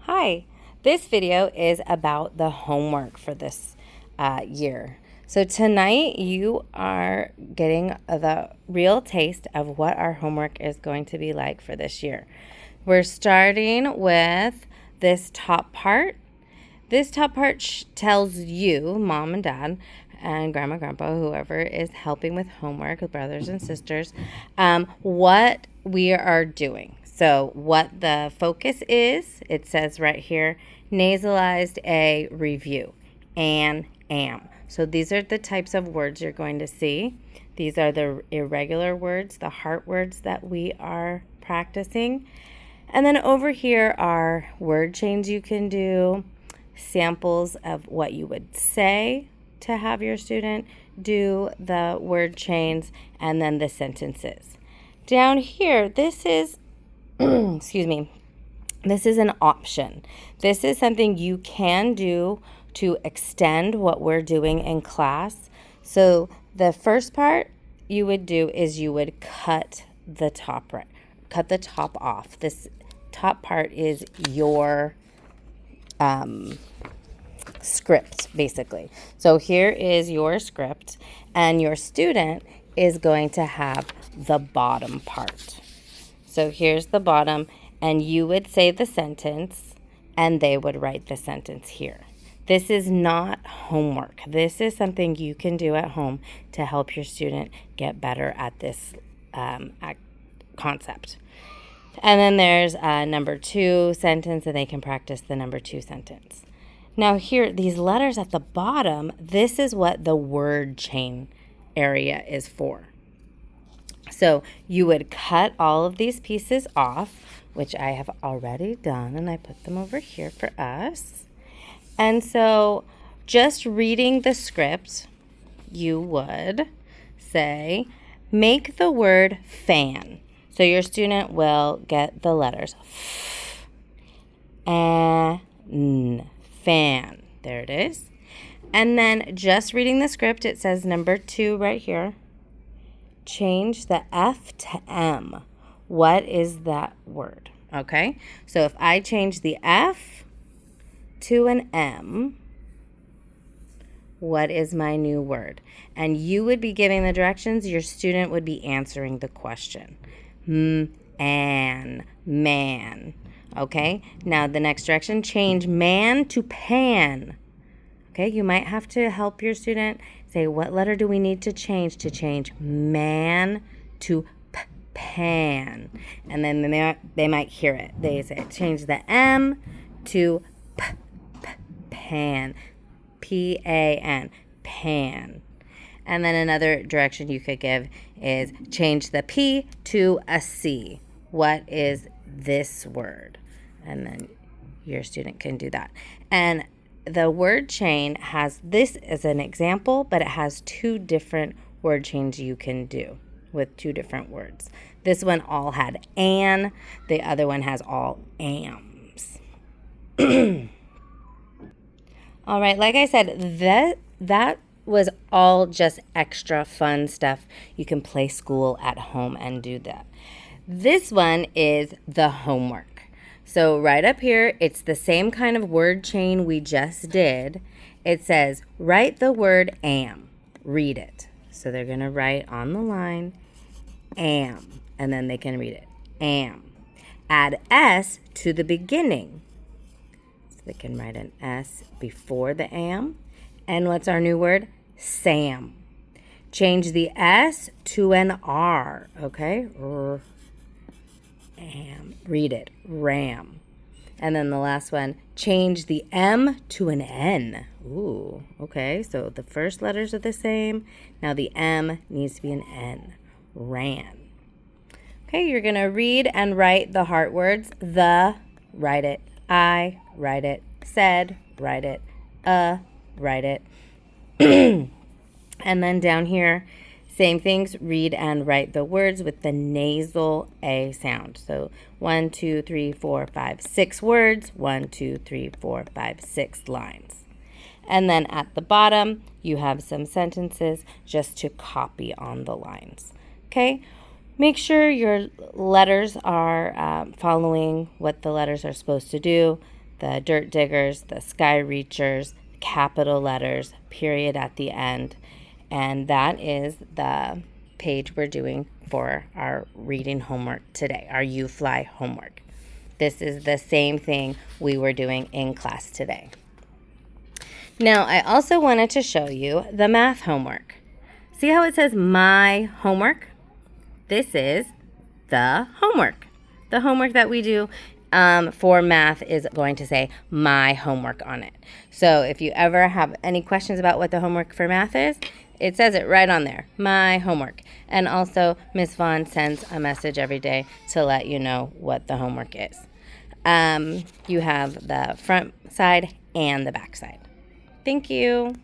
Hi, this video is about the homework for this year. So tonight you are getting the real taste of what our homework is going to be like for this year. We're starting with this top part. This top part tells you, mom and dad, and grandma, grandpa, whoever is helping with homework, with brothers and sisters, what we are doing. So what the focus is, it says right here, nasalized A review, and am. So these are the types of words you're going to see. These are the irregular words, the heart words that we are practicing. And then over here are word chains you can do, samples of what you would say to have your student do the word chains, and then the sentences. Down here, this is, excuse me, this is an option. This is something you can do to extend what we're doing in class. So the first part you would do is you would cut the top off. This top part is your script, basically. So here is your script, and your student is going to have the bottom part. So here's the bottom, and you would say the sentence, and they would write the sentence here. This is not homework. This is something you can do at home to help your student get better at this concept. And then there's number 2 sentence, and they can practice the number 2 sentence. Now here, these letters at the bottom, this is what the word chain area is for. So you would cut all of these pieces off, which I have already done, and I put them over here for us. And so just reading the script, you would say, make the word fan. So your student will get the letters f, n, fan. There it is. And then just reading the script, it says number 2 right here. Change the F to M. What is that word? Okay, so if I change the F to an M, what is my new word? And you would be giving the directions. Your student would be answering the question. Man. Okay, now the next direction, change man to pan. Okay, you might have to help your student say, what letter do we need to change man to pan? And then they might hear it. They say, change the M to pan, P-A-N, pan. And then another direction you could give is change the P to a C. What is this word? And then your student can do that. And the word chain has this as an example, but it has 2 different word chains you can do with 2 different words. This one all had an, the other one has all ams. All right, like I said, that was all just extra fun stuff. You can play school at home and do that. This one is the homework. So right up here, it's the same kind of word chain we just did. It says, write the word am. Read it. So they're going to write on the line, am, and then they can read it, am. Add S to the beginning. So they can write an S before the am. And what's our new word? Sam. Change the S to an R, okay? Am. Read it, ram. And then the last one, change the M to an N. Ooh, okay, so the first letters are the same. Now the M needs to be an N, ran. Okay, you're going to read and write the heart words. The, write it. I, write it. Said, write it. Write it. And then down here, same things, read and write the words with the nasal A sound. So 1, 2, 3, 4, 5, 6 words. 1, 2, 3, 4, 5, 6 lines. And then at the bottom, you have some sentences just to copy on the lines. Okay, make sure your letters are following what the letters are supposed to do. the dirt diggers, the sky reachers, capital letters, period at the end. And that is the page we're doing for our reading homework today, our You Fly homework. This is the same thing we were doing in class today. Now, I also wanted to show you the math homework. See how it says my homework? This is the homework. The homework that we do for math is going to say my homework on it. So if you ever have any questions about what the homework for math is, it says it right on there, my homework. And also, Miss Vaughn sends a message every day to let you know what the homework is. You have the front side and the back side. Thank you.